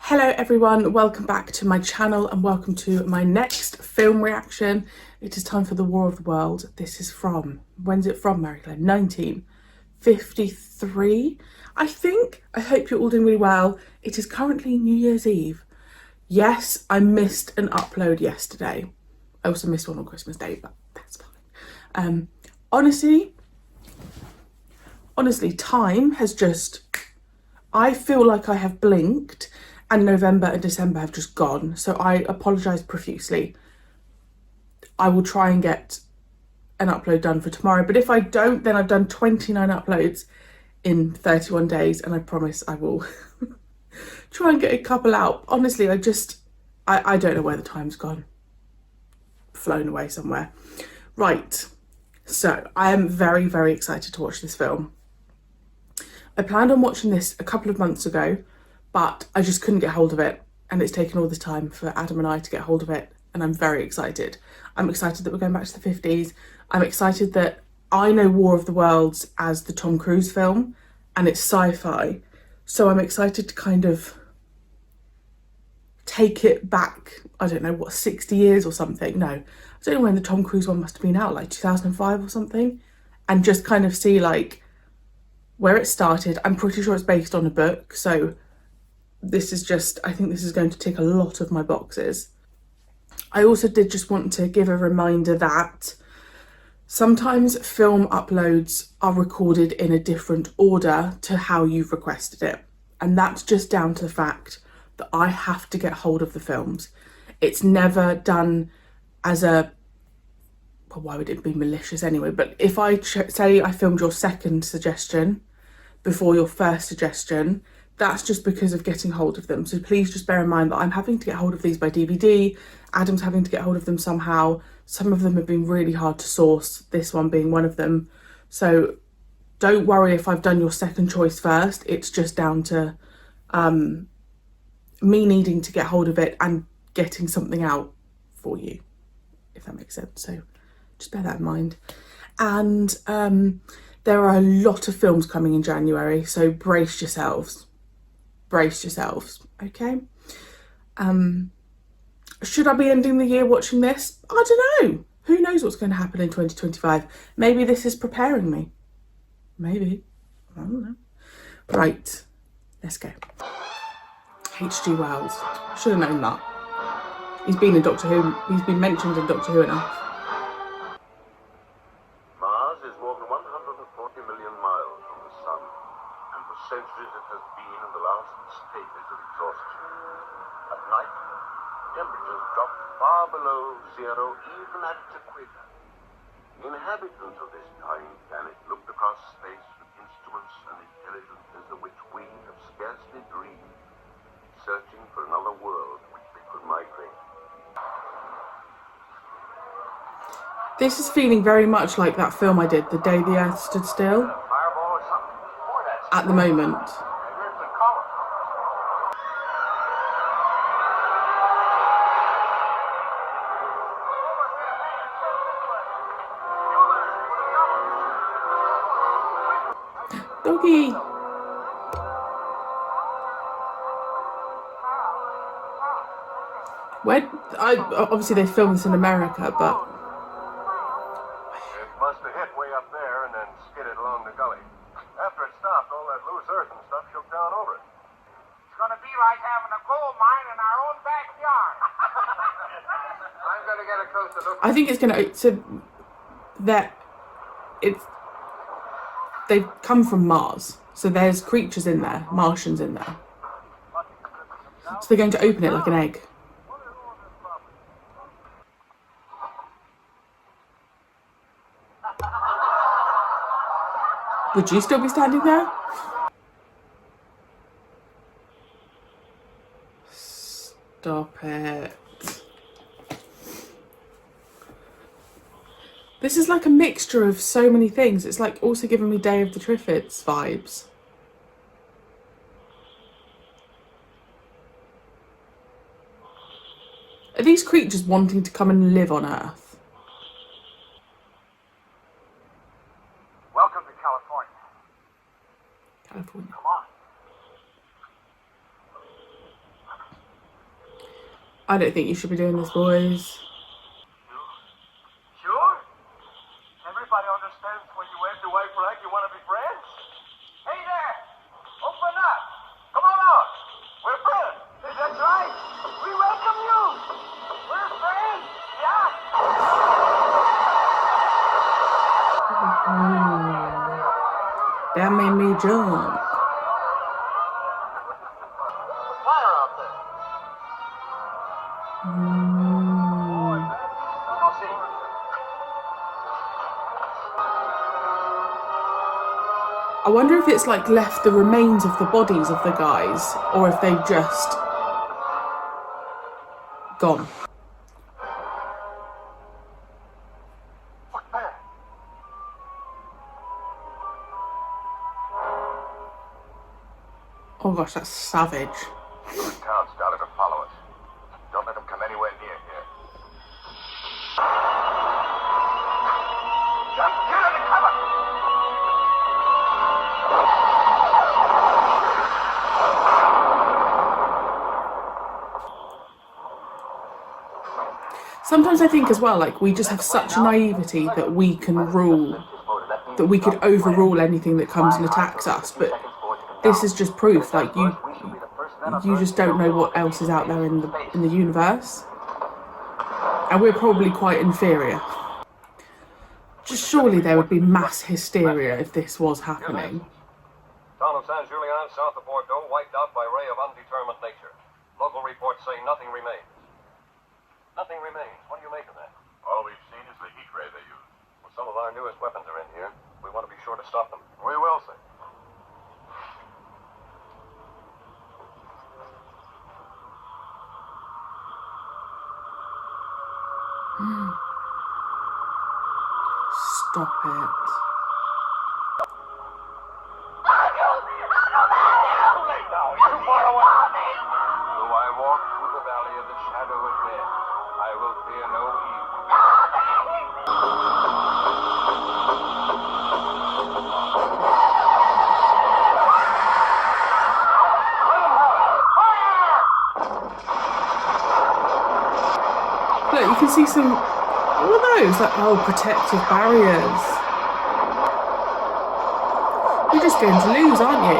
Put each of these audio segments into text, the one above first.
Hello everyone, welcome back to my channel and welcome to my next film reaction. It is time for The War of the World. This is from, when's it from, Marie-Clare? 1953, I think. I hope you're all doing really well. It is currently New Year's Eve. Yes, I missed an upload yesterday. I also missed one on Christmas Day, but that's fine. Honestly, time has just, I feel like I have blinked and November and December have just gone. So I apologise profusely. I will try and get an upload done for tomorrow. But if I don't, then I've done 29 uploads in 31 days. And I promise I will try and get a couple out. Honestly, I don't know where the time's gone. Flown away somewhere. Right. So I am very, very excited to watch this film. I planned on watching this a couple of months ago, but I just couldn't get hold of it. And it's taken all this time for Adam and I to get hold of it. And I'm very excited. I'm excited that we're going back to the 50s. I'm excited that I know War of the Worlds as the Tom Cruise film and it's sci-fi. So I'm excited to kind of take it back, I don't know, what, 60 years or something? No, I don't know when the Tom Cruise one must have been out, like 2005 or something. And just kind of see like where it started. I'm pretty sure it's based on a book, so this is just, I think this is going to tick a lot of my boxes. I also did just want to give a reminder that sometimes film uploads are recorded in a different order to how you've requested it. And that's just down to the fact that I have to get hold of the films. It's never done as a, well, why would it be malicious anyway? But if I say I filmed your second suggestion before your first suggestion, that's just because of getting hold of them. So please just bear in mind that I'm having to get hold of these by DVD. Adam's having to get hold of them somehow. Some of them have been really hard to source, this one being one of them. So don't worry if I've done your second choice first. It's just down to me needing to get hold of it and getting something out for you, if that makes sense. So just bear that in mind. And there are a lot of films coming in January, so brace yourselves. Brace yourselves, okay? Should I be ending the year watching this? I don't know. Who knows what's going to happen in 2025? Maybe this is preparing me. Maybe. I don't know. Right, let's go. H.G. Wells. Should have known that. He's been in Doctor Who. He's been mentioned in Doctor Who enough. Mars is more than 140 million miles from the sun, and for centuries it has been in the last stages of exhaustion. At night, temperatures drop far below zero, even at its equator. The inhabitants of this tiny planet looked across space with instruments and intelligences of which we have scarcely dreamed, searching for another world which they could migrate. This is feeling very much like that film I did, The Day the Earth Stood Still, at the moment. Doggy! Where, obviously they filmed this in America, but It must have hit way up there and then skidded along the gully. After it stopped, all that loose earth and stuff shook down over it. It's gonna be like having a coal mine in our own backyard. I'm gonna get a closer look. I think it's gonna, so that it's, they've come from Mars, so there's creatures in there, Martians in there. So they're going to open it like an egg. Would you still be standing there? Stop it. This is like a mixture of so many things. It's like also giving me Day of the Triffids vibes. Are these creatures wanting to come and live on Earth? Welcome to California. California. Come on. I don't think you should be doing this, boys. Sure? Everybody understands when you wave the white flag, you want to be friends? Hey there! Open up! Come on out! We're friends! Is that right? We welcome you! We're friends! Yeah! That made me jump. Fire out there! Go see. I wonder if it's like left the remains of the bodies of the guys, or if they've just gone. Look there! Oh gosh, that's savage. The town started to follow us. Don't let them come anywhere near here. Jump! Get under cover! Sometimes I think as well, like, we just have such a naivety that we can rule, that we could overrule anything that comes and attacks us, but this is just proof, like, you just don't know what else is out there in the universe, and we're probably quite inferior. Just surely there would be mass hysteria if this was happening. Town of Saint Julien, south of Bordeaux, wiped out by ray of undetermined nature. Local reports say nothing remains. Nothing remains. What do you make of that? All we've seen is the heat ray they use. Well, some of our newest weapons are in here. We want to be sure to stop them. We will, sir. Stop it. Too late now. You're too far away. Though I walk through the valley of the shadow of death, I will fear no evil. Look, you can see some, what are those? Like, oh, protective barriers. You're just going to lose, aren't you?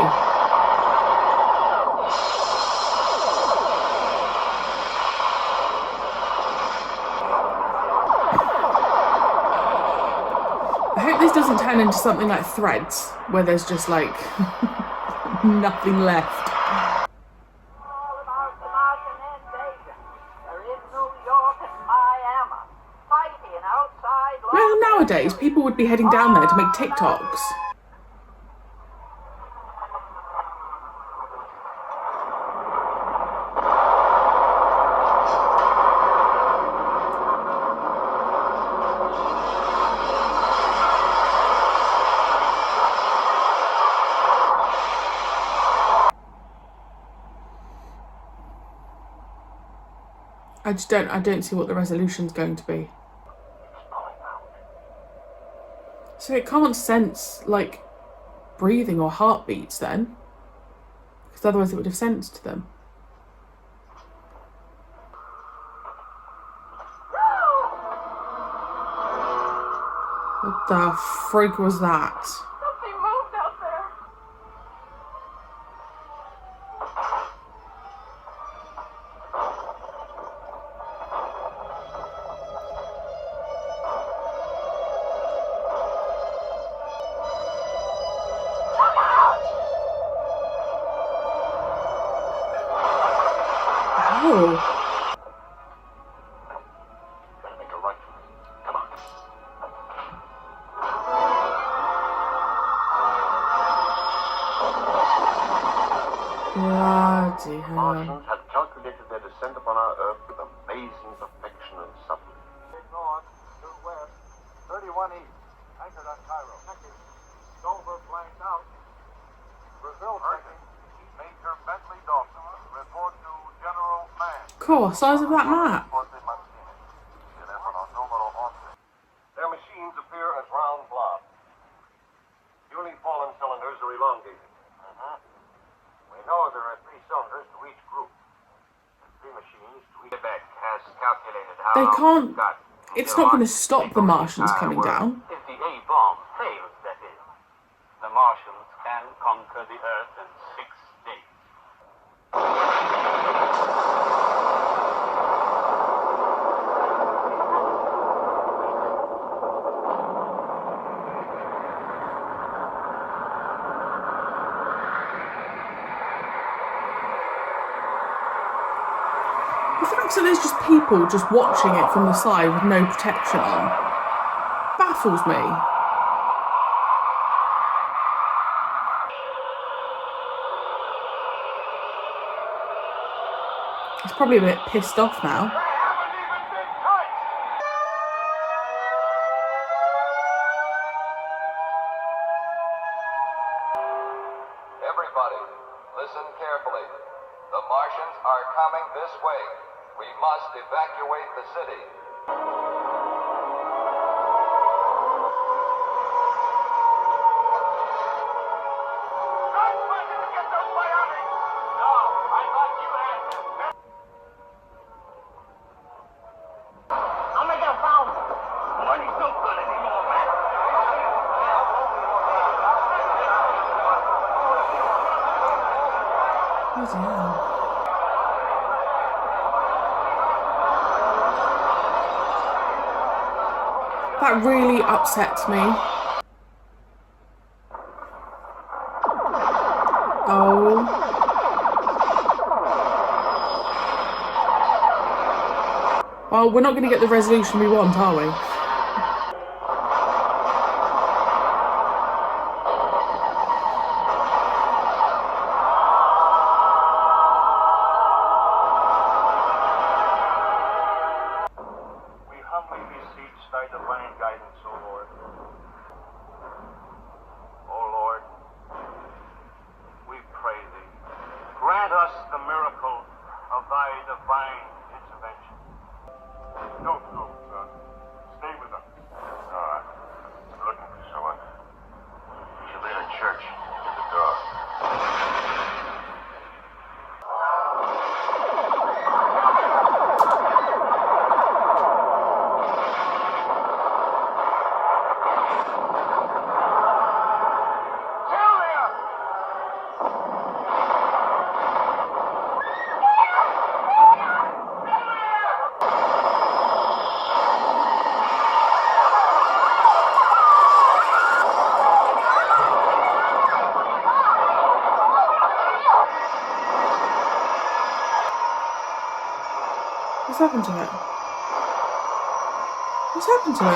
I hope this doesn't turn into something like Threads, where there's just like nothing left. All about the Martian invasion. They're in New York and Miami, fighting outside. Well, nowadays, people would be heading down there to make TikToks. I don't see what the resolution's going to be. So it can't sense, like, breathing or heartbeats then? Because otherwise it would have sensed them. What the frig was that? Something moved out there. Oh. Gotta make a right. Come on. Bloody hell. Martians had calculated their descent upon our Earth with amazing perfection and subtlety. North, due west, 31 east, anchored on Cairo. Dover blanked out. Brazil checking. Major Bentley Dawson, report to General Mann. Cool, size of that map. Their machines appear as round blobs. Newly fallen cylinders are elongated. We know there are 3 cylinders to each group, and 3 machines to each back. calculated how They long can't, we've got it's until not going to Martians stop take the over Martians entire coming world. down. If the A-bomb fails, that is. The Martians can conquer the Earth in 6 days. The fact that there's just people just watching it from the side with no protection on baffles me. He's probably a bit pissed off now. Everybody, listen carefully. The Martians are coming this way. We must evacuate the city. I'm gonna get found. Money's no good anymore, man. Bloody hell. That really upsets me. Oh. Well, we're not going to get the resolution we want, are we? We humbly beseech thy divine guidance, O Lord. O Lord, we pray thee, grant us the miracle of thy divine intervention. No, son. Stay with us. All right. I'm looking for someone. She'll be in a church at the door. What's happened to it? What's happened to it?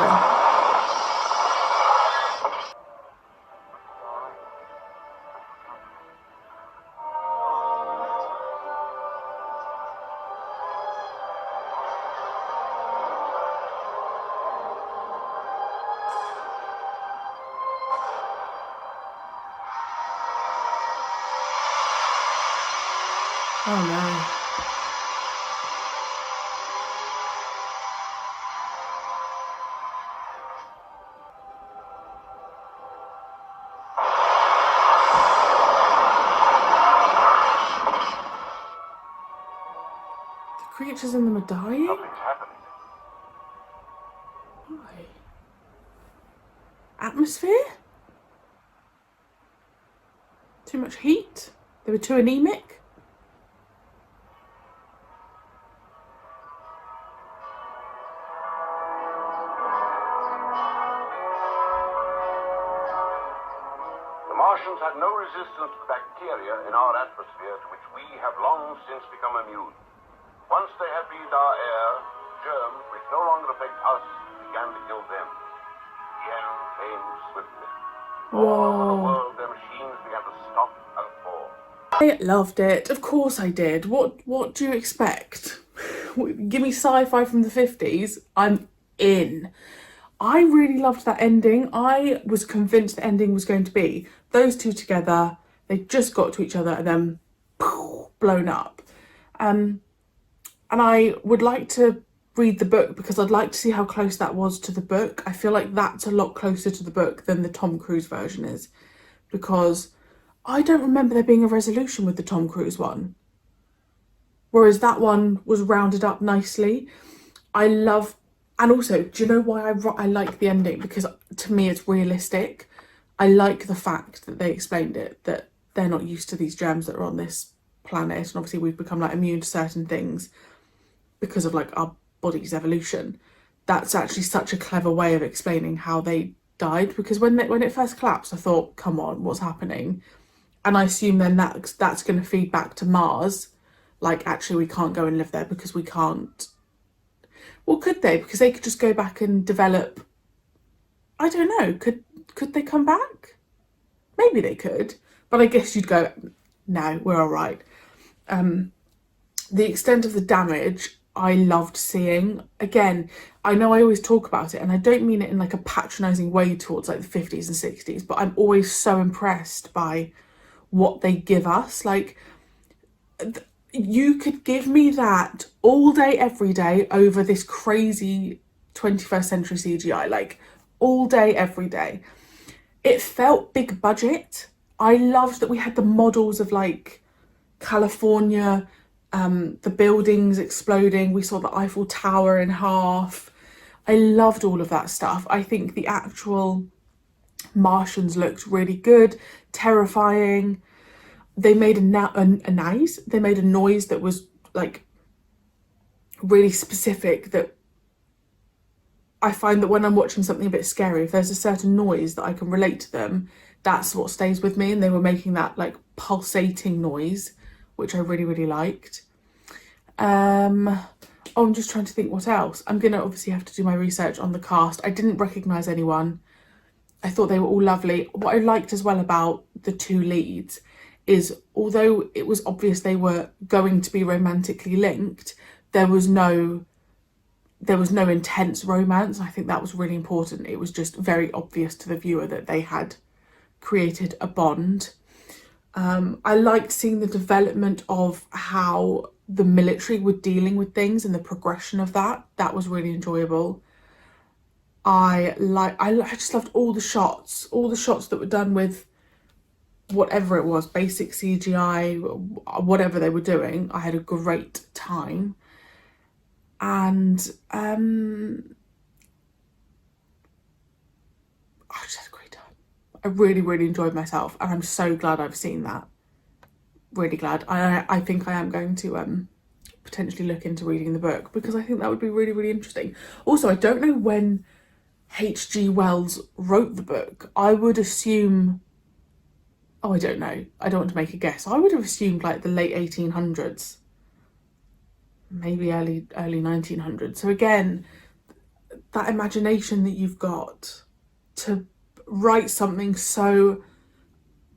Oh no. The creatures in them are dying? Nothing's happening. Why? Atmosphere? Too much heat? They were too anemic? The Martians had no resistance to bacteria in our atmosphere to which we have long since become immune. Once they had breathed our air, germs which no longer affect us began to kill them. The end came swiftly. All over the world, their machines began to stop and fall. I loved it. Of course I did. What do you expect? Give me sci-fi from the 50s. I'm in. I really loved that ending. I was convinced the ending was going to be those two together. They just got to each other and then poof, blown up. And I would like to read the book because I'd like to see how close that was to the book. I feel like that's a lot closer to the book than the Tom Cruise version is, because I don't remember there being a resolution with the Tom Cruise one. Whereas that one was rounded up nicely. I love, and also, do you know why I like the ending? Because to me it's realistic. I like the fact that they explained it, that they're not used to these germs that are on this planet, and obviously we've become like immune to certain things because of like our body's evolution. That's actually such a clever way of explaining how they died, because when it first collapsed, I thought, come on, what's happening? And I assume then that's going to feed back to Mars, like actually we can't go and live there because we can't. Well, could they? Because they could just go back and develop. I don't know. Could they come back? Maybe they could, but I guess you'd go, no, we're all right. The extent of the damage, I loved seeing. Again, I know I always talk about it, and I don't mean it in like a patronising way towards like the 50s and 60s, but I'm always so impressed by what they give us. Like, you could give me that all day, every day over this crazy 21st century CGI, like all day, every day. It felt big budget. I loved that we had the models of like California, the buildings exploding. We saw the Eiffel Tower in half. I loved all of that stuff. I think the actual Martians looked really good, terrifying. They made a noise. They made a noise that was like really specific, that I find that when I'm watching something a bit scary, if there's a certain noise that I can relate to them, that's what stays with me. And they were making that like pulsating noise, which I really, really liked. Oh, I'm just trying to think what else. I'm going to obviously have to do my research on the cast. I didn't recognise anyone. I thought they were all lovely. What I liked as well about the two leads is, although it was obvious they were going to be romantically linked, there was no intense romance. I think that was really important. It was just very obvious to the viewer that they had created a bond. I liked seeing the development of how the military were dealing with things and the progression of that. That was really enjoyable. I just loved all the shots that were done with whatever it was, basic CGI, whatever they were doing. I had a great time. And I just had a great time. I really, really enjoyed myself, and I'm so glad I've seen that. Really glad. I think I am going to potentially look into reading the book, because I think that would be really, really interesting. Also, I don't know when H.G. Wells wrote the book. I would assume, oh, I don't know. I don't want to make a guess. I would have assumed like the late 1800s. Maybe early 1900s. So again, that imagination that you've got to write something so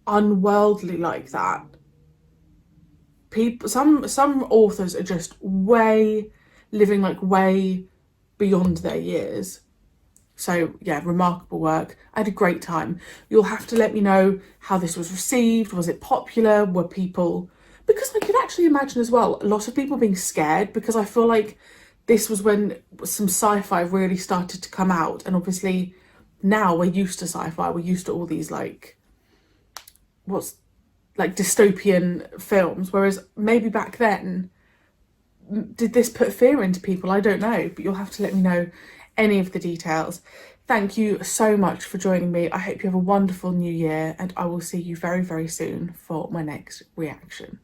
unworldly like that. Some authors are just way beyond their years. So yeah, remarkable work. I had a great time. You'll have to let me know how this was received. Was it popular? Were people... Because I could actually imagine as well a lot of people being scared, because I feel like this was when some sci-fi really started to come out, and obviously now we're used to sci-fi, we're used to all these like dystopian films, whereas maybe back then, did this put fear into people? I don't know, but you'll have to let me know any of the details. Thank you so much for joining me. I hope you have a wonderful new year, and I will see you very, very soon for my next reaction.